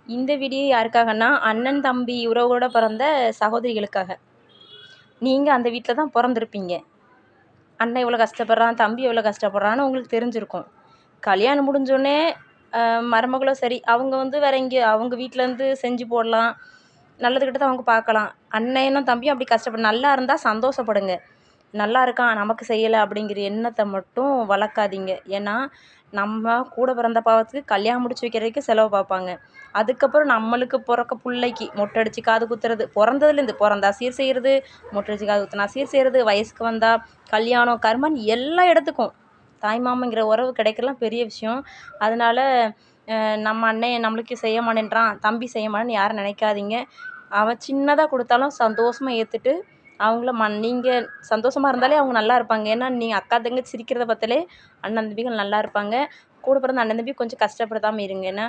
இந்த வீடியோ யாருக்காகன்னா, அண்ணன், தம்பி உறவோட பிறந்த சகோதரிகளுக்காக. நீங்க அந்த வீட்ல தான் பொறந்திருப்பீங்க. அண்ணன் எவ்வளோ கஷ்டப்படுறான், தம்பி எவ்வளோ கஷ்டப்படுறான்னு உங்களுக்கு தெரிஞ்சிருக்கும். கல்யாணம் முடிஞ்சோனே மருமகளும் சரி, அவங்க வேற எங்கேயோ அவங்க வீட்லேருந்து செஞ்சு போடலாம். நல்லது கெட்டது அவங்க பார்க்கலாம். அண்ணனும் தம்பியும் அப்படி நல்லா இருந்தா சந்தோஷப்படுங்க. நல்லா இருக்கான், நமக்கு செய்யலை அப்படிங்கிற எண்ணத்தை மட்டும் வளர்க்காதீங்க. ஏன்னா, நம்ம கூட பிறந்த பாவத்துக்கு கல்யாணம் முடிச்சு வைக்கிற வரைக்கும் செலவு பார்ப்பாங்க. அதுக்கப்புறம் நம்மளுக்கு பிறக்க பிள்ளைக்கு மொட்டை அடித்து காது குத்துறது, பிறந்ததுலேருந்து பிறந்தா சீர் செய்கிறது, மொட்டை அடித்து காது குத்துனா சீர் செய்கிறது, வயசுக்கு வந்தால் கல்யாணம் கருமான்னு எல்லா இடத்துக்கும் தாய்மாமங்கிற உறவு கிடைக்கலாம் பெரிய விஷயம். அதனால நம்ம அண்ணன் நம்மளுக்கு செய்ய மாட்டேன்றான், தம்பி செய்ய மாட்டேன்னு யாரும் நினைக்காதீங்க. அவன் சின்னதாக கொடுத்தாலும் சந்தோஷமாக ஏற்றுட்டு அவங்கள நீங்கள் சந்தோஷமாக இருந்தாலே அவங்க நல்லா இருப்பாங்க. ஏன்னா நீங்கள் அக்கா தங்கச்சி சிரிக்கிறத பார்த்தாலே அண்ணன் தம்பிகள் நல்லா இருப்பாங்க. கூட பிறந்த அண்ணன் தம்பி கொஞ்சம் கஷ்டப்படுத்தாமல் இருங்க. என்ன